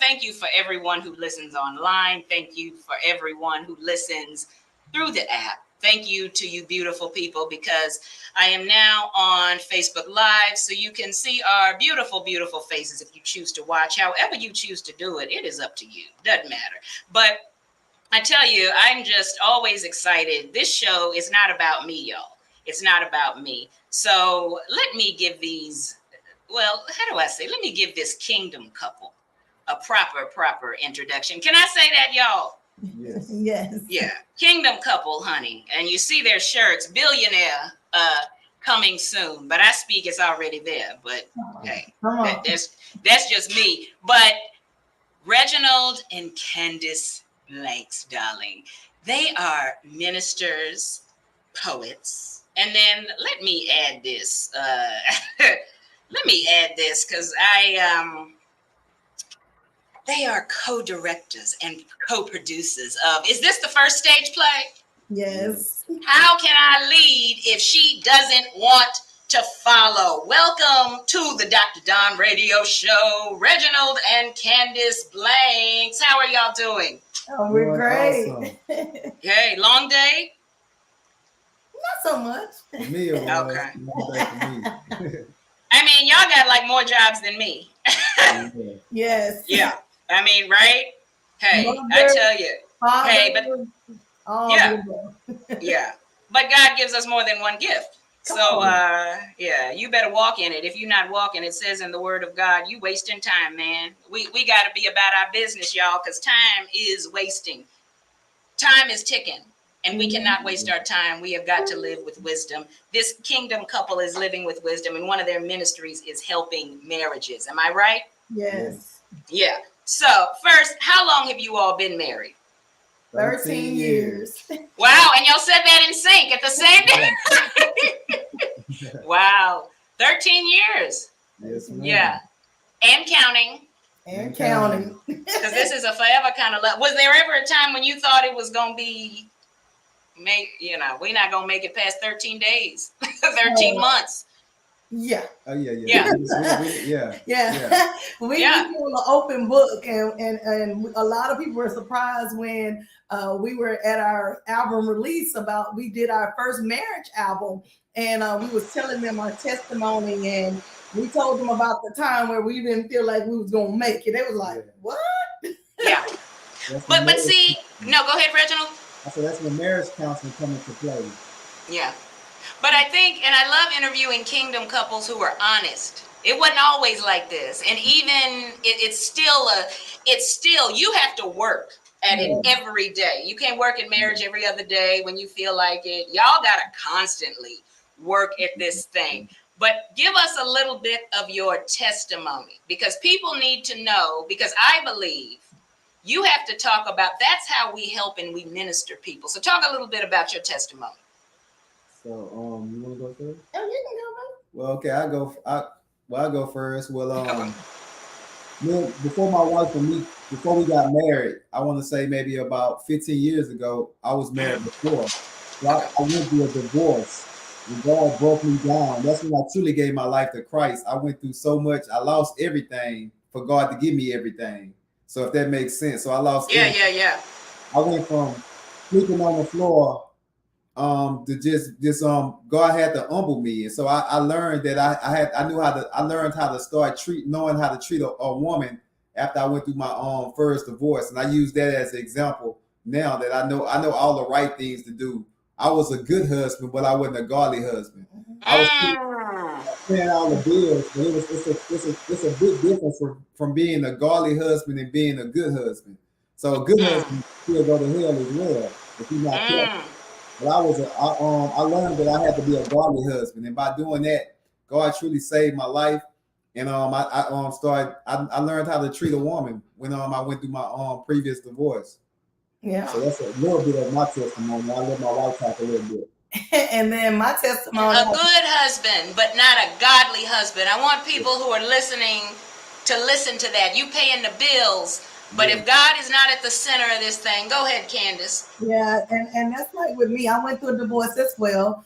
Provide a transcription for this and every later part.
thank you for everyone who listens online. Thank you for everyone who listens through the app. Thank you to you beautiful people, because I am now on Facebook Live, so you can see our beautiful, beautiful faces if you choose to watch. However you choose to do it, it is up to you. Doesn't matter. But I tell you, I'm just always excited. This show is not about me, y'all. It's not about me. So let me give let me give this kingdom couple a proper introduction. Can I say that, y'all? Yes. Yes. Yeah. Kingdom couple, honey. And you see their shirts, billionaire coming soon. But I speak, it's already there. But hey, that's just me. But Reginald and Candace Blanks, darling. They are ministers, poets. And then let me add this. Because they are co-directors and co-producers of, is this the first stage play? Yes. How can I lead if she doesn't want to follow? Welcome to the Dr. Don Radio Show, Reginald and Candace Blanks. How are y'all doing? Oh, we're great. Awesome. Okay, long day? Not so much. For me, it was. Okay. For me. I mean, y'all got like more jobs than me. Yes. Yeah. I mean, right? Hey, I tell you. Hey, but yeah. But God gives us more than one gift. So, you better walk in it. If you're not walking, it says in the word of God, you wasting time, man. We got to be about our business, y'all, because time is wasting. Time is ticking, and we cannot waste our time. We have got to live with wisdom. This kingdom couple is living with wisdom, and one of their ministries is helping marriages. Am I right? Yes. Yeah. So, first, how long have you all been married? 13 years. Wow, and y'all said that in sync at the same time. Wow, 13 years. Yes, ma'am. Yeah, and counting. And counting. Because this is a forever kind of love. Was there ever a time when you thought it was going to be, we're not going to make it past 13 days, 13 months? Yeah. Oh, yeah. We were an open book, and a lot of people were surprised when we were at our album release we did our first marriage album, and we was telling them our testimony, and we told them about the time where we didn't feel like we was gonna make it. They was like, "What?" Yeah. But see, no, go ahead, Reginald. I said that's when marriage counseling come into play. Yeah. But I think, and I love interviewing kingdom couples who are honest. It wasn't always like this. And even it's still, you have to work at it every day. You can't work in marriage every other day when you feel like it. Y'all got to constantly work at this thing. But give us a little bit of your testimony, because people need to know, because I believe you have to talk about, that's how we help and we minister people. So talk a little bit about your testimony. So, you want to go first? Oh, you can go first. Well, okay, I'll go first. Well, before my wife and me, before we got married, I want to say maybe about 15 years ago, I was married before. So I went through a divorce, and God broke me down. That's when I truly gave my life to Christ. I went through so much. I lost everything for God to give me everything. So if that makes sense. So I lost everything. Yeah. I went from sleeping on the floor to just God had to humble me, and so I learned that I learned how to start knowing how to treat a woman after I went through my first divorce, and I use that as an example now that I know all the right things to do. I was a good husband, but I wasn't a godly husband. I was paying all the bills, but it's a big difference from being a godly husband and being a good husband. So a good husband still go to hell as well if he's not careful. But I learned that I had to be a godly husband, and by doing that, God truly saved my life. And I learned how to treat a woman when I went through my previous divorce. Yeah. So that's a little bit of my testimony. I let my wife talk a little bit. And then my testimony. A good husband, but not a godly husband. I want people who are listening to listen to that. You paying the bills. But if God is not at the center of this thing, go ahead, Candace. Yeah, and that's like with me. I went through a divorce as well.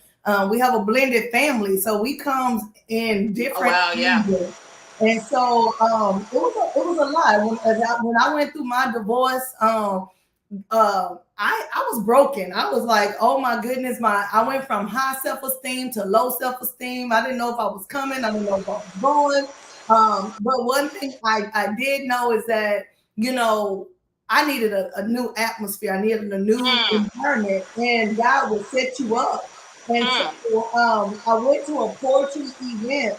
We have a blended family, so we come in different ages. And so it was a lot. When I went through my divorce, I was broken. I was like, oh my goodness, I went from high self-esteem to low self-esteem. I didn't know if I was coming, I didn't know if I was going. But one thing I did know is that, I needed a new atmosphere. I needed a new environment, and God will set you up. And so I went to a poetry event,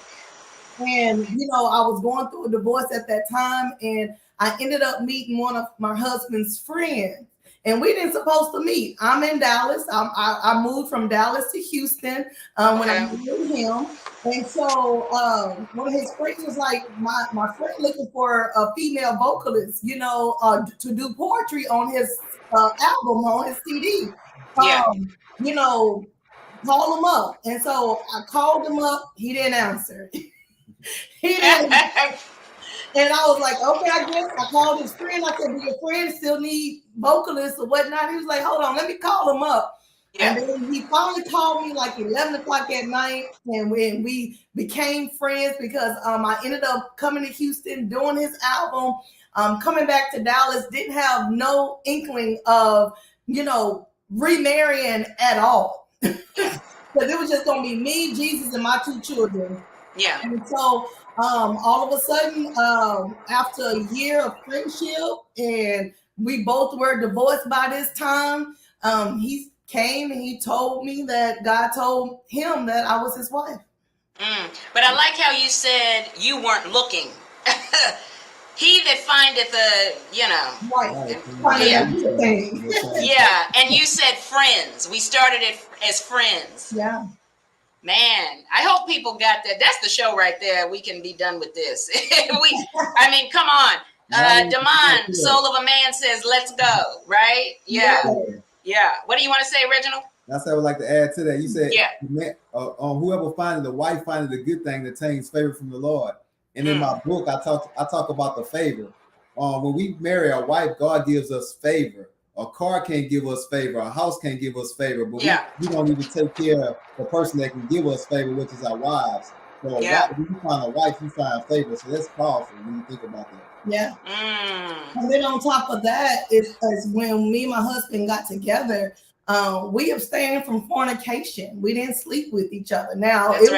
and I was going through a divorce at that time, and I ended up meeting one of my husband's friends. And we didn't supposed to meet. I'm in Dallas. I moved from Dallas to Houston when I met him. And so one of his friends was like, my friend looking for a female vocalist, to do poetry on his album, on his CD. Call him up. And so I called him up. He didn't answer. He didn't. And I was like, okay, I guess. I called his friend. I said, do your friend still need vocalists or whatnot? He was like, hold on, let me call him up. Yeah. And then he finally called me like 11 o'clock at night. And when we became friends, because I ended up coming to Houston, doing his album, coming back to Dallas, didn't have no inkling of, remarrying at all. Because it was just going to be me, Jesus, and my 2 children. Yeah. And so all of a sudden, after a year of friendship, and we both were divorced by this time, he came and he told me that God told him that I was his wife. But I like how you said you weren't looking. He that findeth Yeah, and you said friends. We started it as friends. Yeah. Man, I hope people got that. That's the show right there. We can be done with this. Come on. Damon, Soul of a Man says, let's go, right? Yeah. What do you want to say, Reginald? That's what I would like to add to that. You said, whoever findeth a wife findeth a good thing that obtains favor from the Lord. And in my book, I talk about the favor. When we marry a wife, God gives us favor. A car can't give us favor. A house can't give us favor. But we don't even take care of the person that can give us favor, which is our wives. So when you find a wife, you find favor. So that's powerful when you think about that. Yeah. And then on top of that is when me and my husband got together, we abstained from fornication. We didn't sleep with each other. Now it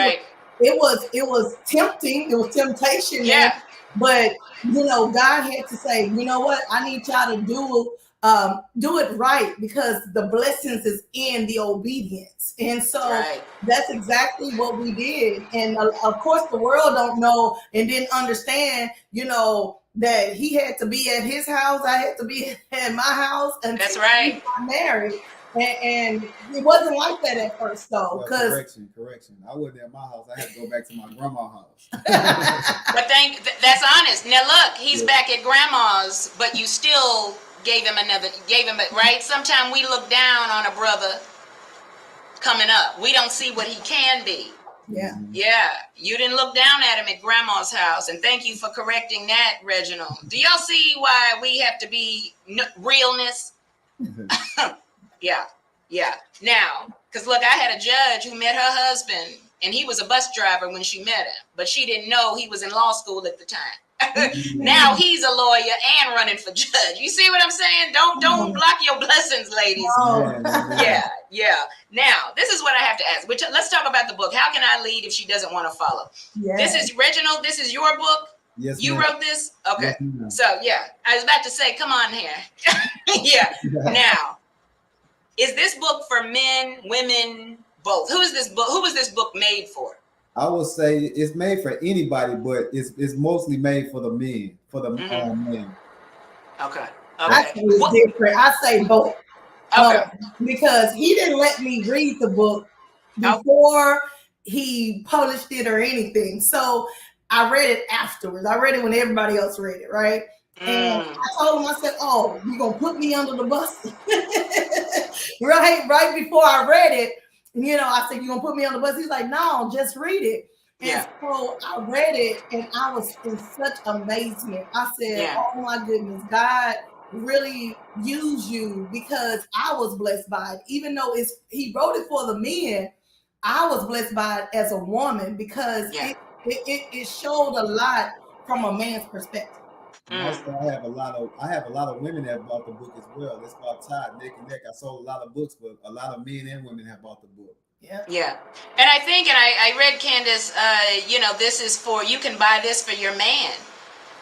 was tempting. It was temptation. Yeah. But God had to say, you know what? I need y'all to do it right, because the blessings is in the obedience. And so that's exactly what we did. And of course the world don't know and didn't understand, that he had to be at his house. I had to be at my house. And that's right. We got married. And it wasn't like that at first, though. Correction. I wasn't at my house. I had to go back to my grandma's house. But that's honest. Now look, he's back at grandma's, but you still gave him right. Sometimes we look down on a brother coming up. We don't see what he can be. Yeah. You didn't look down at him at grandma's house, and thank you for correcting that, Reginald. Do y'all see why we have to be realness? Yeah. Now, because look, I had a judge who met her husband, and he was a bus driver when she met him, but she didn't know he was in law school at the time. Now he's a lawyer and running for judge. You see what I'm saying? Don't block your blessings, ladies. Yeah. Now, this is what I have to ask. Let's talk about the book. How can I lead if she doesn't want to follow? This is Reginald. This is your book. Yes, you wrote this? Okay. Yes, so I was about to say, come on here. Now, is this book for men, women, both? Who was this book made for? I would say it's made for anybody, but it's mostly made for the men, men. Okay. I say it's different. I say both. Okay. Because he didn't let me read the book before he published it or anything. So I read it afterwards. I read it when everybody else read it, right? And I told him, I said, "Oh, you gonna put me under the bus?" right before I read it. I said, "You gonna put me on the bus?" He's like, "No, just read it." And so I read it, and I was in such amazement. I said, "Oh my goodness, God really used you," because I was blessed by it. Even though he wrote it for the men, I was blessed by it as a woman, because it showed a lot from a man's perspective. And also, I have a lot of women that bought the book as well. It's about tied neck and neck. I sold a lot of books, but a lot of men and women have bought the book. Yeah. And I think, and I read, Candace, this is for, you can buy this for your man.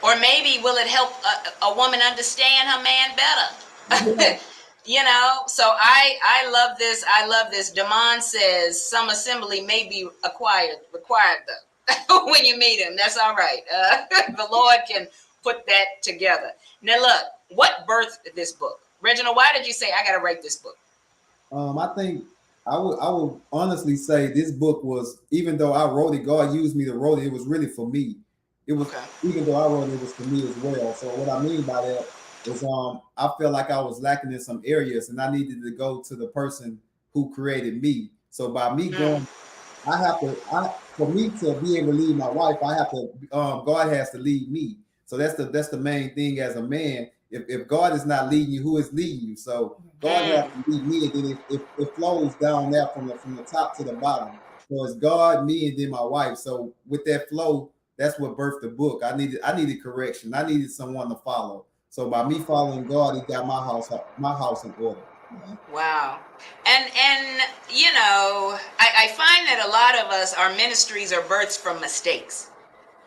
Or maybe will it help a woman understand her man better? So I love this. I love this. Damon says some assembly may be required though. When you meet him. That's all right. The Lord can put that together. Now look, what birthed this book? Reginald, why did you say I got to write this book? I think I would honestly say this book was, even though I wrote it, God used me to write it. It was really for me. It was, even though I wrote it, it was for me as well. So what I mean by that is, I felt like I was lacking in some areas, and I needed to go to the person who created me. So by me going, for me to be able to lead my wife, I have to, God has to lead me. So that's the main thing as a man. If God is not leading you, who is leading you? So God has to lead me, and then it flows down there from the top to the bottom. So it's God, me, and then my wife. So with that flow, that's what birthed the book. I needed correction. I needed someone to follow. So by me following God, He got my house in order. Wow. And I find that a lot of us, our ministries are birthed from mistakes.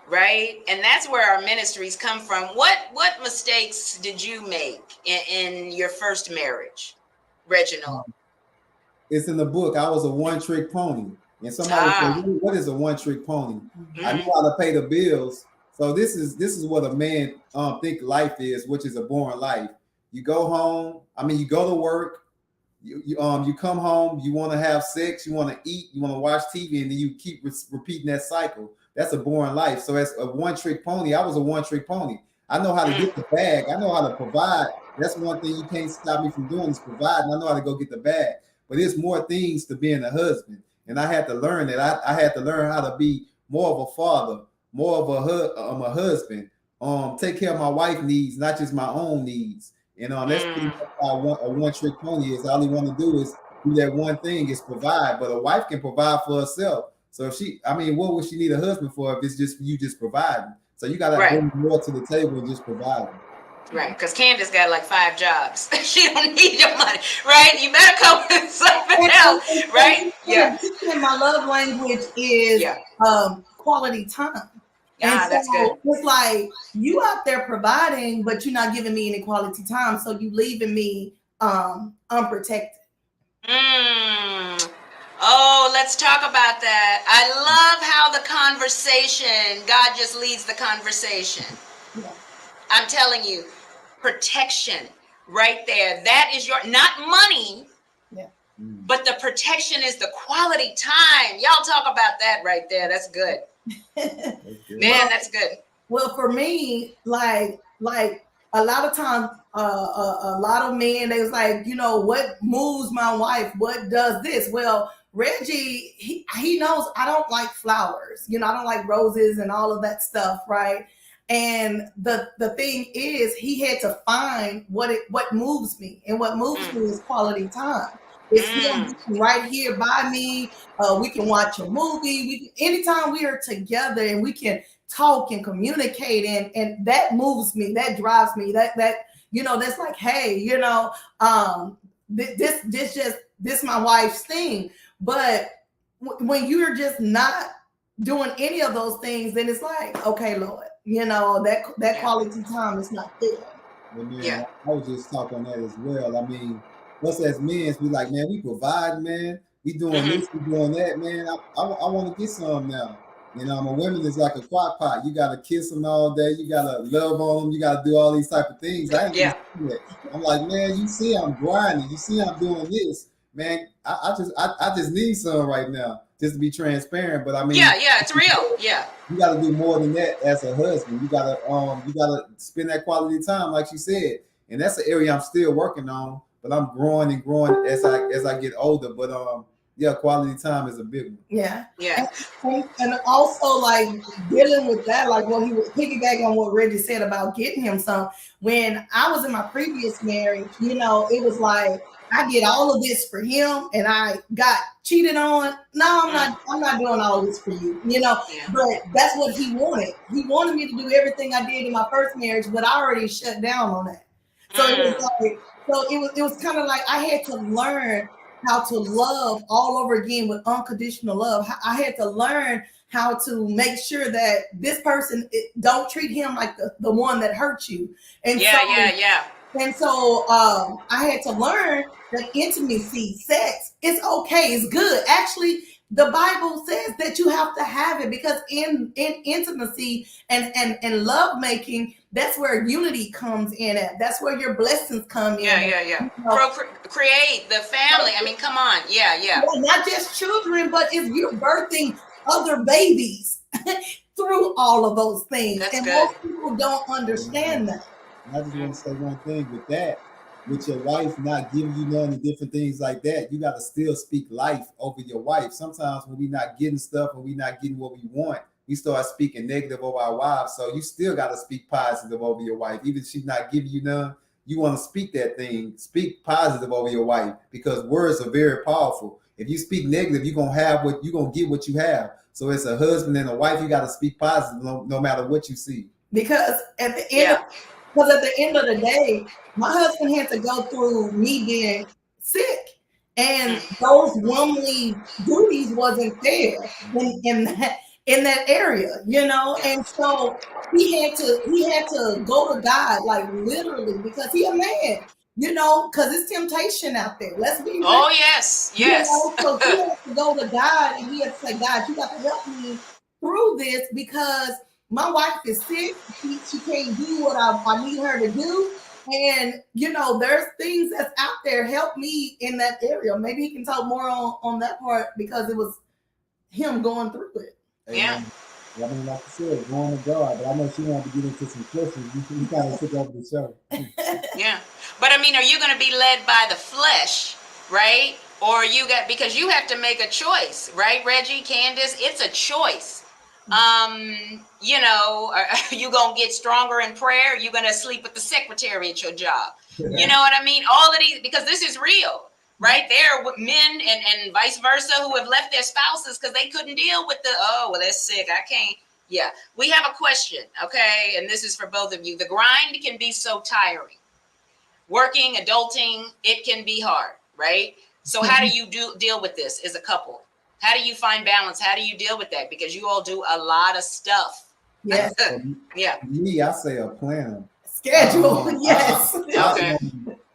Right? And that's where our ministries come from. What mistakes did you make in your first marriage, Reginald? It's in the book. I was a one-trick pony. And somebody said, what is a one-trick pony? I knew how to pay the bills. So this is what a man think life is, which is a boring life. You go home, you go to work, you come home, you want to have sex, you want to eat, you want to watch TV, and then you keep repeating that cycle. That's a boring life. So as a one-trick pony, I was a one-trick pony. I know how to get the bag. I know how to provide. That's one thing you can't stop me from doing is providing. I know how to go get the bag. But there's more things to being a husband. And I had to learn that. I had to learn how to be more of a father, more of a husband. Take care of my wife's needs, not just my own needs. And that's pretty much how a one-trick pony is. All he want to do is do that one thing, is provide. But a wife can provide for herself. So if what would she need a husband for if it's just you just providing? So you got to bring more to the table than just providing. Right, because Candace got like 5 jobs. She don't need your money, right? You better come with something else, right? Yeah. My love language is quality time. That's good. It's like you out there providing, but you're not giving me any quality time. So you leaving me unprotected. Oh, let's talk about that. I love how the conversation, God just leads the conversation. Yeah. I'm telling you, protection right there. That is not money, but the protection is the quality time. Y'all talk about that right there. That's good. Man, that's good. Well, for me, like a lot of times, a lot of men, they was like, what moves my wife? What does this? Well, Reggie, he knows I don't like flowers. I don't like roses and all of that stuff, right? And the thing is, he had to find what moves me, and what moves me is quality time. It's him right here by me. We can watch a movie. Anytime we are together and we can talk and communicate, and that moves me. That drives me. That that's like, hey, this my wife's thing. But when you're just not doing any of those things, then it's like, okay, Lord, that quality time is not there. I was just talking on that as well. Us as men, we like, man, we provide, man. We doing this, we doing that, man. I want to get some now. A woman is like a crock pot. You got to kiss them all day. You got to love on them. You got to do all these type of things. I ain't do that. I'm like, man, you see I'm grinding. You see I'm doing this. Man, I just need some right now, just to be transparent. But it's real. Yeah. You got to do more than that as a husband. You got to spend that quality time, like you said. And that's an area I'm still working on. But I'm growing and growing as I get older. But yeah, quality time is a big one. Yeah. Yeah. And also like dealing with that, like what he would piggyback on what Reggie said about getting him some. When I was in my previous marriage, you know, it was like I did all of this for him and I got cheated on. No, I'm not doing all this for you, you know. Yeah. But that's what he wanted. He wanted me to do everything I did in my first marriage, but I already shut down on that. So it was like, it was kind of like I had to learn how to love all over again with unconditional love. I had to learn how to make sure that this person don't treat him like the one that hurt you. And And so I had to learn that intimacy, sex, it's okay, it's good. Actually, the Bible says that you have to have it because in intimacy and love making, that's where unity comes in at. That's where your blessings come in. Yeah. You know? Create the family. I mean, come on. Yeah. Not just children, but if you're birthing other babies through all of those things. That's and good. Most people don't understand that. I just want to say one thing with that. With your wife not giving you none of different things like that, you got to still speak life over your wife. Sometimes when we not getting stuff and we not getting what we want, we start speaking negative over our wives. So you still got to speak positive over your wife. Even if she's not giving you none, you want to speak that thing. Speak positive over your wife because words are very powerful. If you speak negative, you're going to get what you have. So as a husband and a wife, you got to speak positive no matter what you see. Because at the end of the day, my husband had to go through me being sick, and those womanly duties wasn't there in that area, you know. And so he had to go to God, like literally, because he a man, you know, because it's temptation out there. Let's be real. Oh yes. You know? So he had to go to God, and he had to say, God, you got to help me through this because my wife is sick. She can't do what I need her to do. And, you know, there's things that's out there. Help me in that area. Maybe he can talk more on that part because it was him going through it. Yeah. I mean, like I said, going to God. But I know she wanted to get into some questions. You kind of took over the show. Yeah. But I mean, are you going to be led by the flesh, right? Or because you have to make a choice, right, Reggie, Candace? It's a choice. You know, are you gonna get stronger in prayer? You're gonna sleep with the secretary at your job. You know what I mean? All of these, because this is real, right? There are men and vice versa who have left their spouses because they couldn't deal with they're sick. I can't. Yeah. We have a question, okay? And this is for both of you. The grind can be so tiring. Working, adulting, it can be hard, right? So how do you deal with this as a couple? How do you find balance? How do you deal with that? Because you all do a lot of stuff. Yes. Yeah. For me, I say a plan. Schedule. Yes. Okay.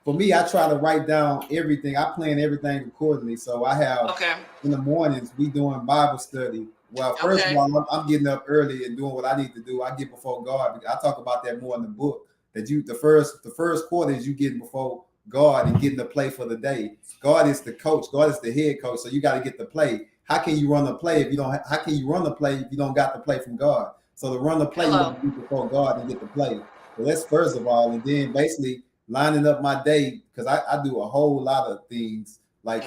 For me, I try to write down everything. I plan everything accordingly. So I have in the mornings, we doing Bible study. Well, first of all, I'm getting up early and doing what I need to do. I get before God. I talk about that more in the book. That the first quarter is you getting before God and getting the play for the day. God is the coach. God is the head coach. So you got to get the play. How can you run the play if you don't? How can you run the play if you don't got the play from God? So to run the play, you got to be before God and get the play. So that's first of all, and then basically lining up my day because I do a whole lot of things. Like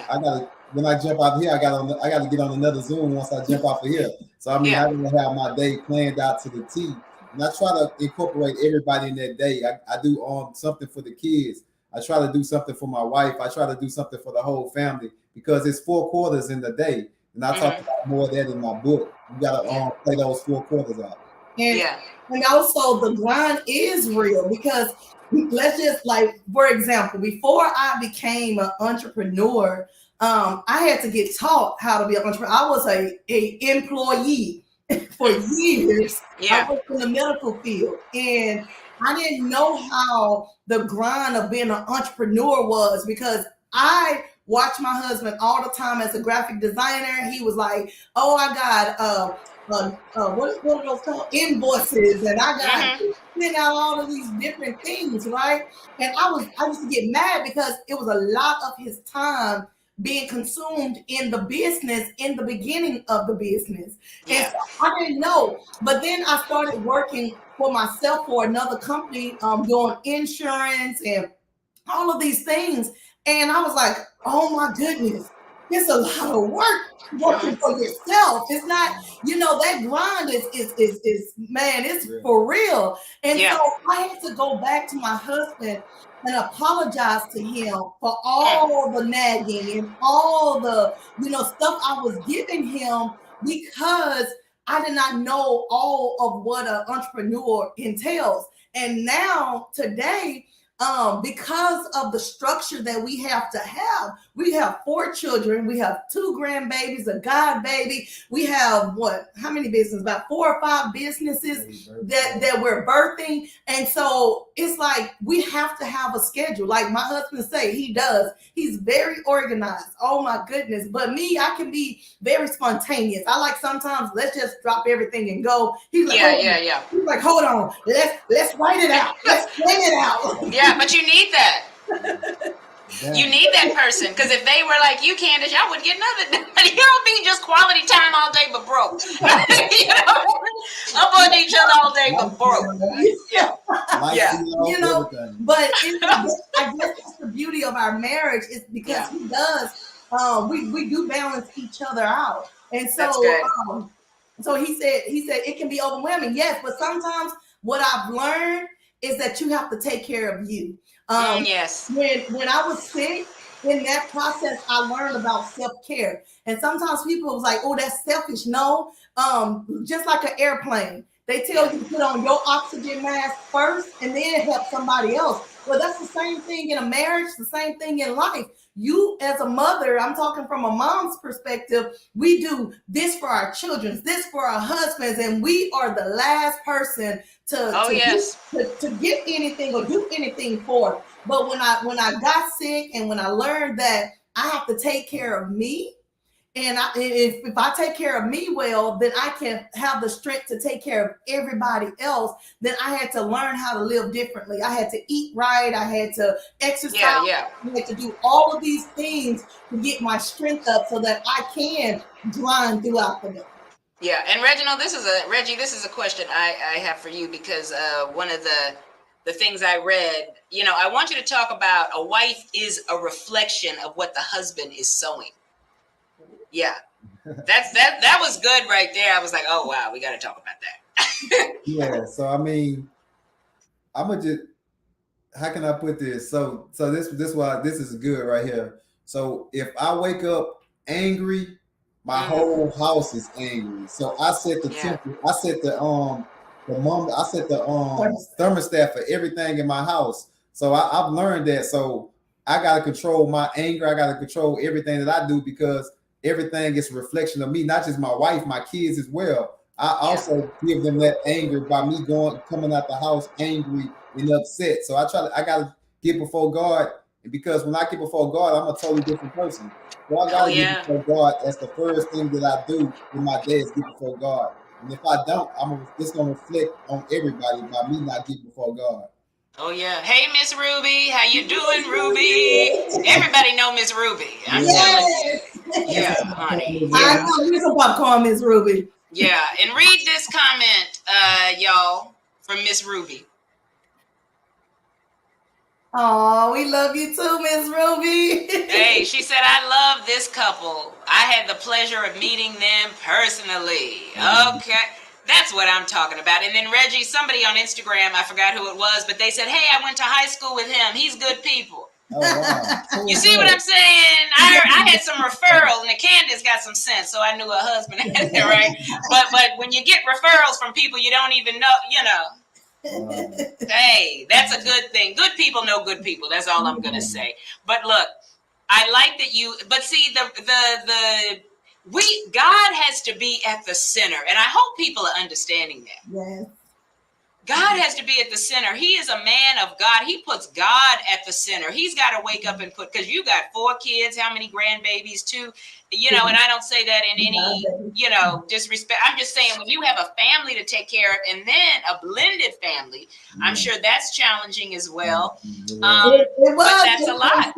when I jump out here, I got to get on another Zoom once I jump off of here. So I mean, I don't have my day planned out to the T, and I try to incorporate everybody in that day. I do something for the kids. I try to do something for my wife. I try to do something for the whole family because it's 4 quarters in the day. And I talk about more of that in my book. You got to play those 4 quarters out. And also the grind is real because let's just like, for example, before I became an entrepreneur, I had to get taught how to be an entrepreneur. I was a employee for years. I worked in the medical field and I didn't know how the grind of being an entrepreneur was because I watched my husband all the time as a graphic designer. He was like, "Oh, I got what are those called? Invoices, and I got send out all of these different things, right?" And I used to get mad because it was a lot of his time being consumed in the business in the beginning of the business. And so I didn't know. But then I started working for myself for another company, doing insurance and all of these things. And I was like, oh my goodness, it's a lot of work working for yourself. It's not, that grind is man, it's for real. And so I had to go back to my husband and apologize to him for all the nagging and all the, stuff I was giving him because I did not know all of what an entrepreneur entails. And now today, because of the structure that we have 4 children, we have 2 grandbabies, a god baby. We have how many businesses? About 4 or 5 businesses that we're birthing. And so it's like we have to have a schedule. Like my husband say, he does. He's very organized. Oh my goodness. But me, I can be very spontaneous. I like sometimes let's just drop everything and go. He's like, He's like, hold on, let's write it out. Let's plan it out. Yeah, but you need that. You need that person, because if they were like you, Candace, y'all wouldn't get nothing. You don't think just quality time all day but broke. Up on each other all day but broke. But I guess that's the beauty of our marriage is because he does. We do balance each other out, and so so he said it can be overwhelming. Yes, but sometimes what I've learned is that you have to take care of you. Yes. When I was sick, in that process, I learned about self-care. And sometimes people was like, oh, that's selfish. No, just like an airplane. They tell you to put on your oxygen mask first and then help somebody else. Well, that's the same thing in a marriage, the same thing in life. You as a mother, I'm talking from a mom's perspective, we do this for our children, this for our husbands, and we are the last person to get anything or do anything for. But when I got sick and when I learned that I have to take care of me, and if I take care of me well, then I can have the strength to take care of everybody else. Then I had to learn how to live differently. I had to eat right. I had to exercise. I had to do all of these things to get my strength up so that I can grind throughout the day. Yeah, and Reginald, this is a question I have for you, because one of the things I read, I want you to talk about a wife is a reflection of what the husband is sowing. Yeah, that was good right there. I was like, oh wow, we got to talk about that. Yeah, so I mean, I'm gonna just, how can I put this? So this is good right here. So if I wake up angry, my whole house is angry. So I set the temperature. I set the thermostat for everything in my house. So I've learned that. So I gotta control my anger. I gotta control everything that I do, because everything is a reflection of me, not just my wife, my kids as well. I also give them that anger by me coming out the house angry and upset. So I gotta get before God, and because when I get before God, I'm a totally different person. So I gotta get before God. That's the first thing that I do in my day is get before God. And if I don't, it's gonna reflect on everybody by me not getting before God. Oh yeah. Hey, Miss Ruby, how you doing, Ruby? Everybody know Miss Ruby. I'm telling you. Yeah, honey. I know you some popcorn, Miss Ruby. Yeah, and read this comment, y'all, from Miss Ruby. Oh, we love you too, Miss Ruby. Hey, she said, I love this couple. I had the pleasure of meeting them personally. Okay. That's what I'm talking about. And then Reggie, somebody on Instagram, I forgot who it was, but they said, hey, I went to high school with him. He's good people. Oh, wow. You see what I'm saying? I had some referrals, and Candace got some sense, so I knew her husband had it, right? But when you get referrals from people you don't even know, hey, that's a good thing. Good people know good people. That's all I'm going to say. But look, I like that but see, God has to be at the center, and I hope people are understanding that. Yes. God has to be at the center. He is a man of God. He puts God at the center. He's got to wake up and because you got 4 kids, how many grandbabies, 2, and I don't say that in any, disrespect. I'm just saying when you have a family to take care of and then a blended family, I'm sure that's challenging as well. It was, but that's a lot.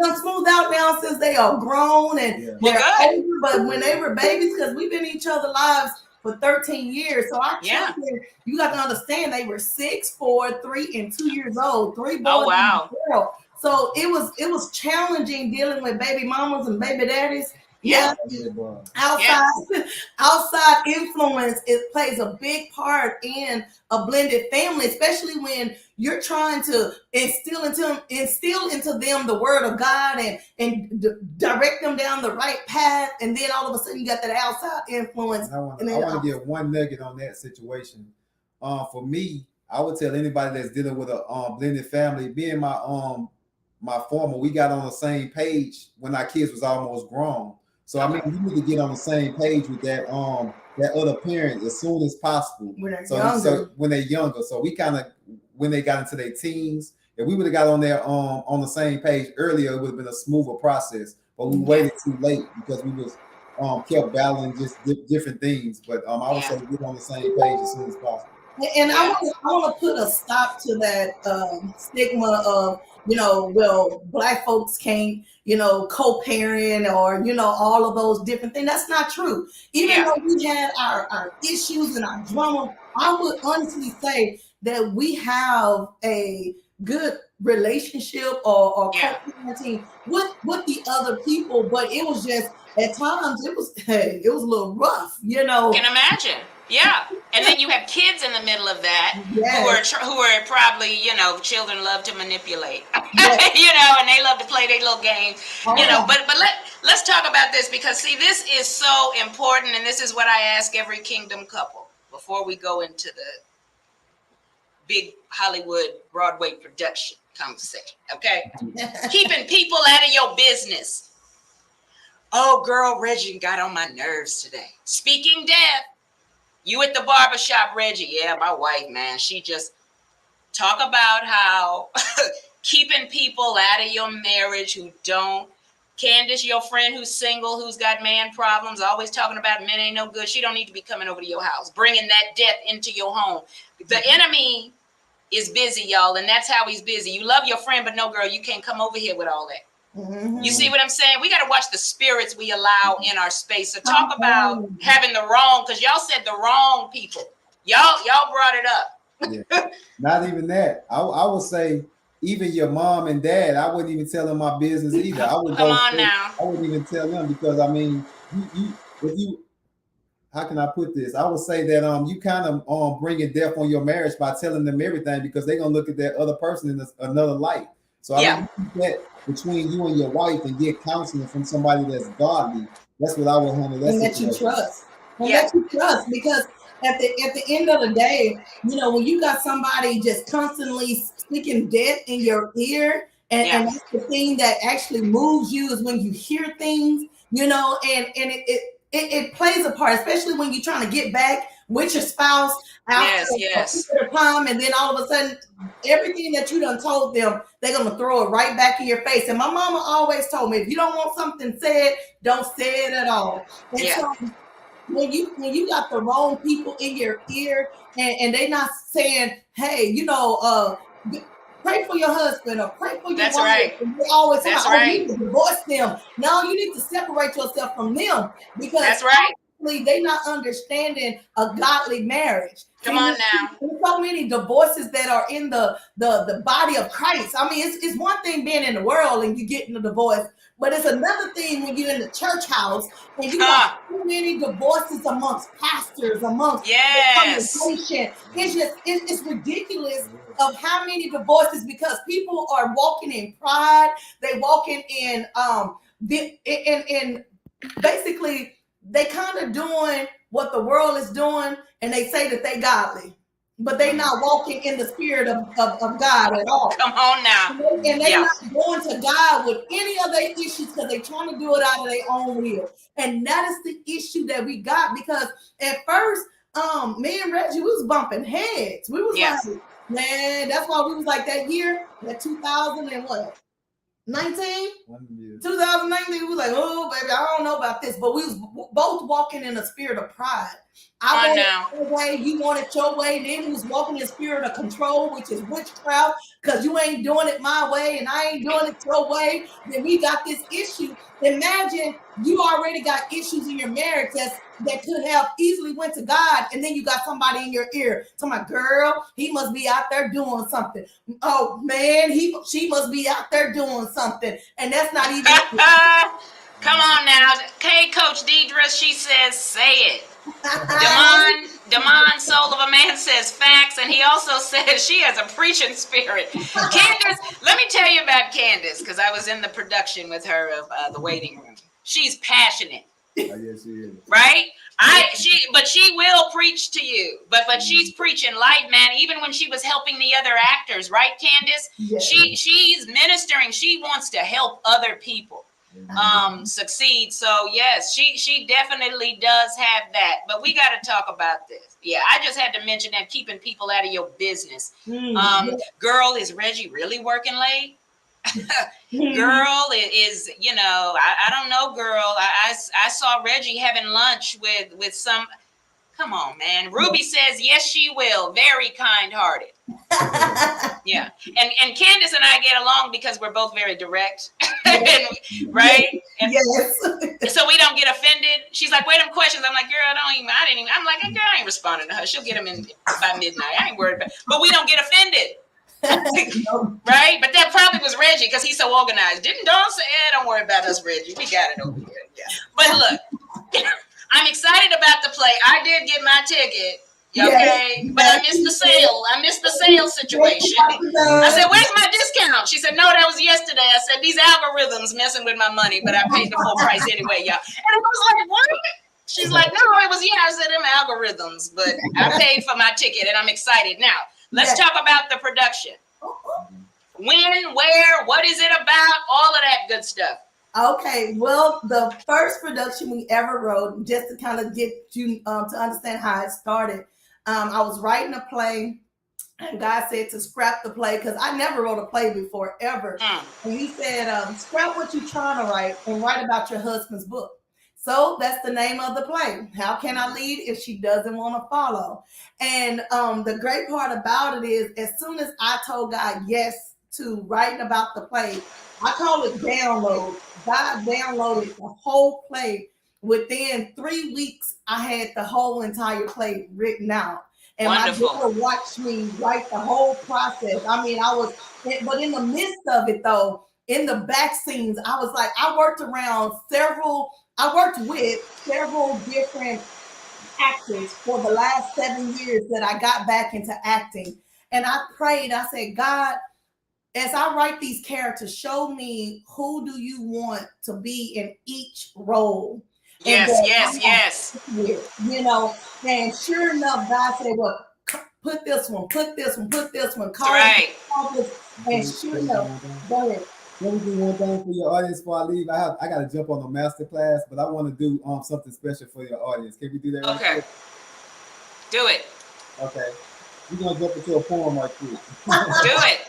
It's smoothed out now since they are grown and they're older, but when they were babies, because we've been in each other's lives for 13 years. So our children, you got to understand, they were 6, 4, 3, and 2 years old. 3 boys and a girl. So it was challenging dealing with baby mamas and baby daddies. Yeah. Outside influence, it plays a big part in a blended family, especially when you're trying to instill into them the word of God and direct them down the right path, and then all of a sudden you got that outside influence. I want to give one nugget on that situation. For me, I would tell anybody that's dealing with a blended family, being my former, we got on the same page when our kids was almost grown. So I mean, you need to get on the same page with that other parent as soon as possible. So when they're younger. So we kind of, when they got into their teens, if we would have got on there on the same page earlier, it would have been a smoother process. But we waited too late because we was kept battling just different things. But I would say get on the same page as soon as possible. And I want to put a stop to that stigma of, well, Black folks can't, co-parent or, all of those different things. That's not true. Even though we had our issues and our drama, I would honestly say that we have a good relationship or co-parenting with the other people, but it was just, at times, it was a little rough, Can imagine. Yeah. And then you have kids in the middle of that who are probably, children love to manipulate, and they love to play their little games, but let's talk about this, because see, this is so important. And this is what I ask every Kingdom couple before we go into the big Hollywood Broadway production conversation. Okay. Keeping people out of your business. Oh, girl, Reggie got on my nerves today. Speaking deaf. You at the barbershop, Reggie. Yeah, my wife, man. She just talk about how keeping people out of your marriage who don't. Candace, your friend who's single, who's got man problems, always talking about men ain't no good. She don't need to be coming over to your house, bringing that death into your home. The enemy is busy, y'all, and that's how he's busy. You love your friend, but no, girl, you can't come over here with all that. Mm-hmm. You see what I'm saying? We got to watch the spirits we allow in our space. So talk about having the wrong, because y'all said the wrong people. Y'all brought it up. Not even that. I would say even your mom and dad, I wouldn't even tell them my business either. I would I wouldn't even tell them, because I mean, how can I put this? I would say that you kind of bringing death on your marriage by telling them everything, because they're gonna look at that other person in another light. So I mean, keep that between you and your wife and get counseling from somebody that's godly. That's what I would handle. And that you trust. That you trust, because at the end of the day, when you got somebody just constantly speaking death in your ear, and that's the thing that actually moves you, is when you hear things, and it plays a part, especially when you're trying to get back with your spouse after a time, and then all of a sudden, everything that you done told them, they're gonna throw it right back in your face. And my mama always told me, if you don't want something said, don't say it at all. And so when you got the wrong people in your ear, and they not saying, hey, pray for your husband or pray for your wife. Right. And they always say, you need to divorce them. No, you need to separate yourself from them, because that's right. They not understanding a godly marriage. Come on now. There's so many divorces that are in the body of Christ. I mean, it's one thing being in the world and you getting a divorce, but it's another thing when you're in the church house and you got so many divorces amongst pastors, amongst the congregation. It's ridiculous of how many divorces, because people are walking in pride. They walking in basically they kind of doing what the world is doing, and they say that they godly, but they not walking in the spirit of God at all. Come on now. And they not going to God with any of their issues, because they trying to do it out of their own will. And that is the issue that we got, because at first, me and Reggie, we was bumping heads. We was like, man, that's why we was like that year, that 2000 and what? 2019, we was like, oh, baby, I don't know about this. But we was both walking in a spirit of pride. I want it your way, you want it your way. Then he was walking in spirit of control, which is witchcraft, because you ain't doing it my way and I ain't doing it your way. Then we got this issue. Imagine you already got issues in your marriage that could have easily went to God, and then you got somebody in your ear talking about, girl, he must be out there doing something. Oh man, she must be out there doing something, and that's not even. Come on now. Hey, Coach Deidre, she says, say it. Damon, soul of a man, says facts, and he also says she has a preaching spirit. Candace, let me tell you about Candace, because I was in the production with her of The Waiting Room. She's passionate. Oh, yes, she is. Right? She will preach to you. But she's preaching light, man. Even when she was helping the other actors, right, Candace? Yes. She's ministering. She wants to help other people succeed. So yes, she definitely does have that. But we got to talk about this. Yeah, I just had to mention that, keeping people out of your business. Girl, is Reggie really working late? Girl is, I don't know, girl. I saw Reggie having lunch with some. Come on, man. Ruby says yes, she will. Very kind-hearted. Yeah, and Candace and I get along because we're both very direct, right? And yes. So we don't get offended. She's like, "Wait, them questions." I'm like, "Girl, I didn't even." I'm like, "Girl, I ain't responding to her. She'll get them in by midnight. I ain't worried about." But we don't get offended. Right? But that probably was Reggie because he's so organized. Didn't Dawn say, don't worry about us, Reggie. We got it over here. Yeah. But look, I'm excited about the play. I did get my ticket. Okay. Yes. But I missed the sale. I missed the sale situation. I said, where's my discount? She said, no, that was yesterday. I said, these algorithms messing with my money, but I paid the full price anyway, y'all. And I was like, what? She's like, no, it was, I said, them algorithms, but I paid for my ticket and I'm excited. Now, let's talk about the production. When, where, what is it about? All of that good stuff. Okay, well, the first production we ever wrote, just to kind of get you to understand how it started, I was writing a play, and God said to scrap the play because I never wrote a play before, ever. And he said, scrap what you're trying to write and write about your husband's book. So that's the name of the play. How can I lead if she doesn't want to follow? And the great part about it is, as soon as I told God yes to writing about the play, I call it download. God downloaded the whole play. Within 3 weeks, I had the whole entire play written out. And Wonderful. My daughter watched me write the whole process. I mean, but in the midst of it though, in the back scenes, I was like, I worked with several different actors for the last 7 years that I got back into acting. And I prayed, I said, God, as I write these characters, show me who do you want to be in each role. Yes. And sure enough, God said, well, put this one. Call right. And sure enough, go ahead. Let me do one thing for your audience before I leave. I got to jump on a master class, but I want to do something special for your audience. Can we do that? Okay. Quick? Do it. Okay. We're going to jump into a poem right quick. Do it.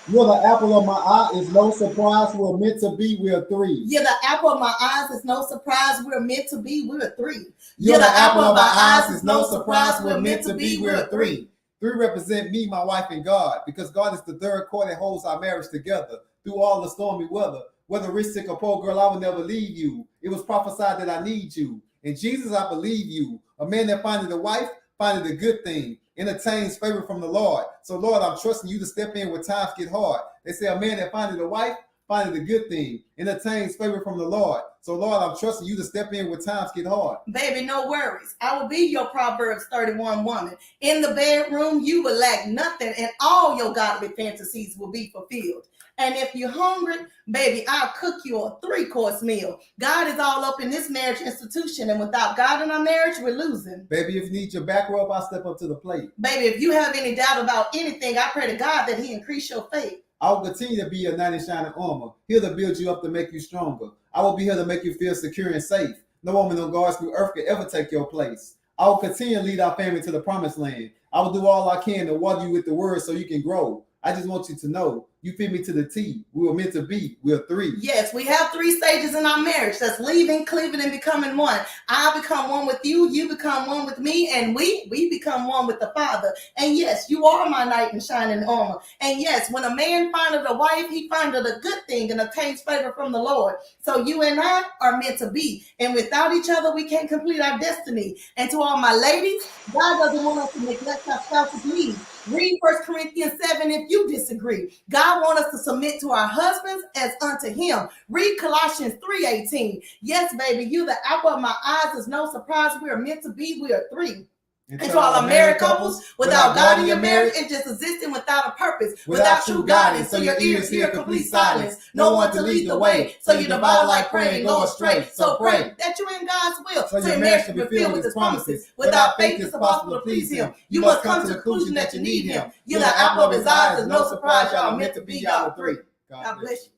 You're the apple of my eye. It's no surprise we're meant to be. We're three. You're the apple of my eyes. It's no surprise we're meant to be. We're three. You're the apple of my eyes. It's no surprise we're meant to be. We're three. Three represent me, my wife, and God, because God is the third cord that holds our marriage together through all the stormy weather. Whether rich, sick, or poor, girl, I will never leave you. It was prophesied that I need you. In Jesus, I believe you. A man that findeth a wife, findeth a good thing, and attains favor from the Lord. So, Lord, I'm trusting you to step in when times get hard. They say a man that findeth a wife, findeth a good thing, and attains favor from the Lord. So, Lord, I'm trusting you to step in when times get hard. Baby, no worries. I will be your Proverbs 31 woman. In the bedroom, you will lack nothing, and all your godly fantasies will be fulfilled. And if you're hungry, baby, I'll cook you a 3-course meal. God is all up in this marriage institution, and without God in our marriage, we're losing. Baby, if you need your back rub, I'll step up to the plate. Baby, if you have any doubt about anything, I pray to God that he increase your faith. I will continue to be your knight in shining armor, here to build you up to make you stronger. I will be here to make you feel secure and safe. No woman on guards through earth could ever take your place. I will continue to lead our family to the promised land. I will do all I can to water you with the word so you can grow. I just want you to know You fit me to the T. We were meant to be. We're three. Yes, we have 3 stages in our marriage. That's leaving, cleaving, and becoming one. I become one with you. You become one with me, and we become one with the Father. And yes, you are my knight in shining armor. And yes, when a man findeth a wife, he findeth a good thing and obtains favor from the Lord. So you and I are meant to be. And without each other, we can't complete our destiny. And to all my ladies, God doesn't want us to neglect our spouse's needs. Read 1 Corinthians 7 if you disagree. God wants us to submit to our husbands as unto him. Read Colossians 3:18. Yes, baby, you the apple of my eyes is no surprise. We are meant to be. We are 3. And to all our married couples, without God in your marriage and just existing without a purpose, without true guidance, so your ears hear complete silence, no one to lead the way, so you divide like praying, go astray. So pray that you're in God's will, so your marriage can be filled with his promises. Without faith, it's impossible to please him. You must come to the conclusion that you need him. You're the apple of his eyes. It's no surprise y'all are meant to be. Y'all are 3. God bless you.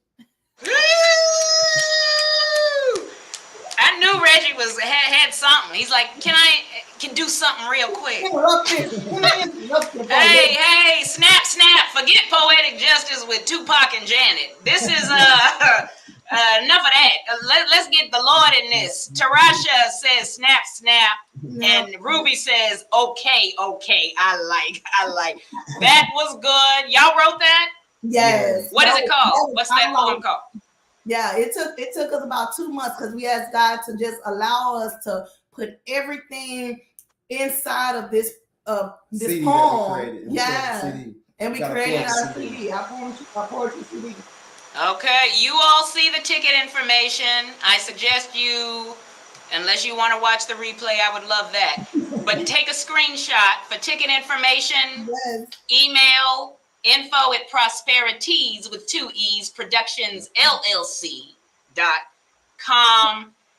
I knew Reggie had something. He's like, can do something real quick. Hey, snap. Forget poetic justice with Tupac and Janet. This is enough of that. Let's get the Lord in this. Tarasha says snap, and Ruby says okay. I like. That was good. Y'all wrote that? Yes. What is it called? What's that poem called? Yeah, it took us about 2 months because we asked God to just allow us to put everything inside of this CD poem. Yeah, and we created our CD. Our poetry CD. Okay, you all see the ticket information. I suggest you, unless you want to watch the replay, I would love that. But take a screenshot for ticket information. Yes. Email info@prosperities with 2 E's productions LLC.com.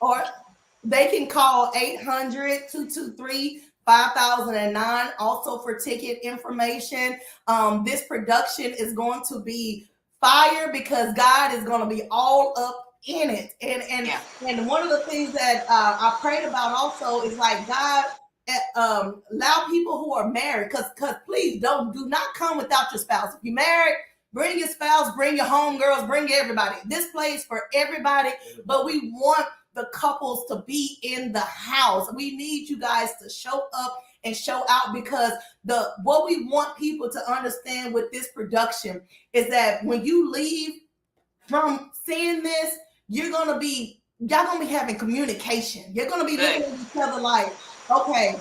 Or they can call 800-223-5009 also for ticket information. This production is going to be fire because God is going to be all up in it. And one of the things that I prayed about also is like God allow people who are married, because please do not come without your spouse. If you're married, bring your spouse, bring your homegirls, bring everybody. This plays for everybody, but we want the couples to be in the house. We need you guys to show up and show out, because what we want people to understand with this production is that when you leave from seeing this, y'all gonna be having communication. You're gonna be looking at each other like, okay,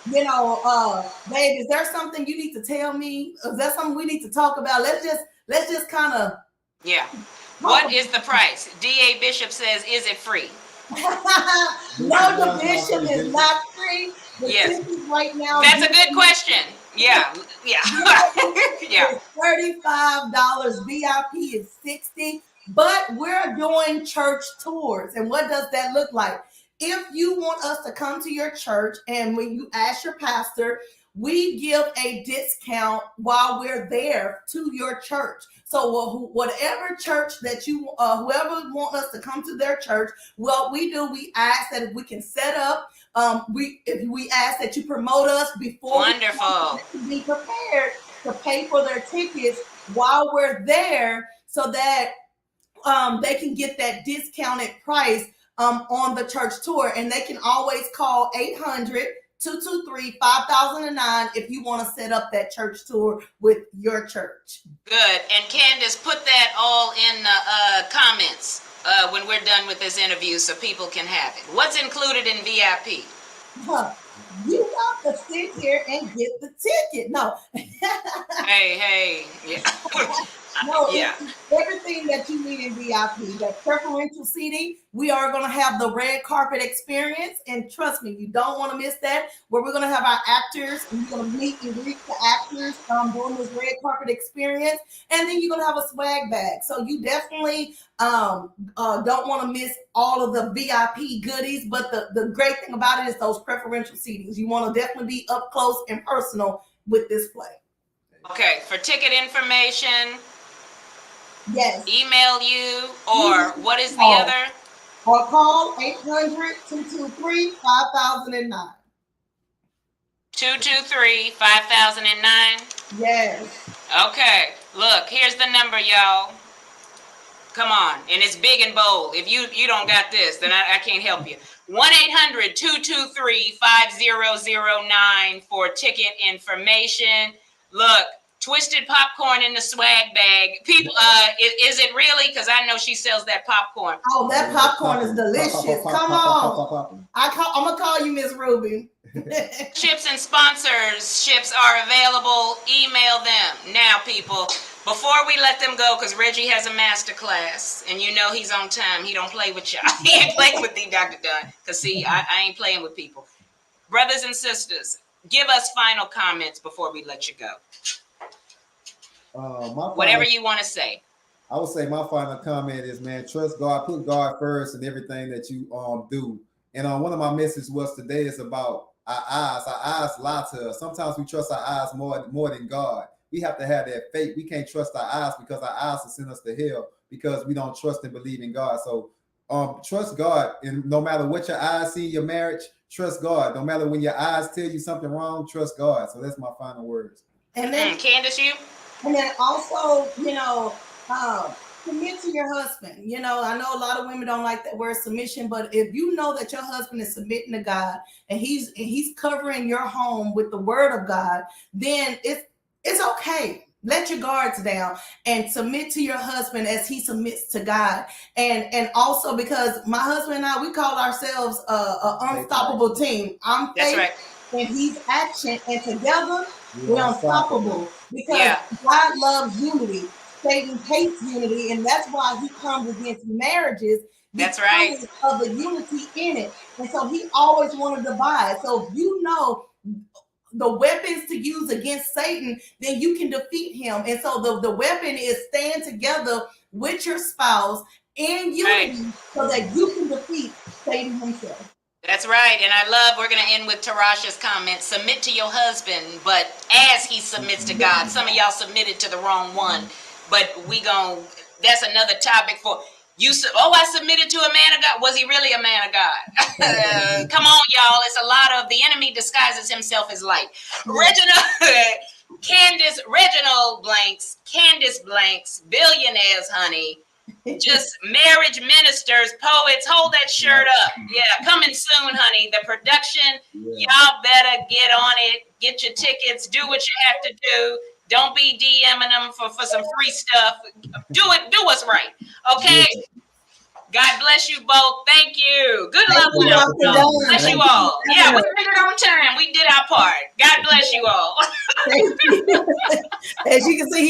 babe, is there something you need to tell me? Is there something we need to talk about? Let's just kind of. Yeah. What is the price? D.A. Bishop says, is it free? No, the bishop is not free. Yes. Right now. That's a good question. Yeah. Yeah. It's $35. VIP is $60. But we're doing church tours. And what does that look like? If you want us to come to your church, and when you ask your pastor, we give a discount while we're there to your church. So whatever church that you, whoever want us to come to their church, what we do, we ask that if we can set up, we ask that you promote us before. Wonderful. To be prepared to pay for their tickets while we're there, so that they can get that discounted price on the church tour. And they can always call 800-223-5009 if you want to set up that church tour with your church. Good. And Candace, put that all in the comments when we're done with this interview so people can have it. What's included in VIP? You got to sit here and get the ticket. No. Hey. Yeah. No, yeah. Everything that you need in VIP, that preferential seating. We are going to have the red carpet experience, and trust me, you don't want to miss that. Where we're going to have our actors, and you're going to meet and greet the actors during this red carpet experience, and then you're going to have a swag bag. So you definitely don't want to miss all of the VIP goodies. But the great thing about it is those preferential seatings. You want to definitely be up close and personal with this play. Okay, for ticket information. Yes. Email you, or what is the other? Or call 800-223-5009. 223-5009. Yes. Okay. Look, here's the number, y'all. Come on. And it's big and bold. If you don't got this, then I can't help you. 1-800-223-5009 for ticket information. Look, twisted popcorn in the swag bag. People, is it really? Because I know she sells that popcorn. Oh, that popcorn is delicious. Come on. I'm going to call you Miss Ruby. Ships and sponsorships are available. Email them now, people. Before we let them go, because Reggie has a master class, and you know he's on time. He don't play with y'all. He ain't playing with me, Dr. Dunn. Because, see, I ain't playing with people. Brothers and sisters, give us final comments before we let you go. Whatever you want to say. I would say my final comment is, man, trust God, put God first in everything that you do. And one of my messages was today is about our eyes. Our eyes lie to us. Sometimes we trust our eyes more than God. We have to have that faith. We can't trust our eyes because our eyes will send us to hell because we don't trust and believe in God. So trust God, and no matter what your eyes see in your marriage, trust God. No matter when your eyes tell you something wrong, trust God. So that's my final words. And then Candace, you? And then also, submit to your husband. You know, I know a lot of women don't like that word submission, but if you know that your husband is submitting to God and he's covering your home with the word of God, then it's okay. Let your guards down and submit to your husband as he submits to God. And also because my husband and I, we call ourselves an unstoppable team. I'm faith and he's action, and together we're unstoppable because God loves unity. Satan hates unity, and that's why he comes against marriages. That's right. Of the unity in it. And so he always wanted to divide. So if you know the weapons to use against Satan, then you can defeat him. And so the weapon is stand together with your spouse in unity so that you can defeat Satan himself. That's right. And we're going to end with Tarasha's comment, submit to your husband, but as he submits to God. Some of y'all submitted to the wrong one, but that's another topic for you. I submitted to a man of God. Was he really a man of God? Come on, y'all. It's a lot of the enemy disguises himself as light. Reginald Blanks, Candace Blanks, billionaires, honey. Just marriage ministers, poets, hold that shirt up. Yeah, coming soon, honey. The production, y'all better get on it. Get your tickets. Do what you have to do. Don't be DMing them for some free stuff. Do what's right. Okay? God bless you both. Thank you. Good luck with it. Bless you all. Yeah, we did it on time. We did our part. God bless you all. As you can see,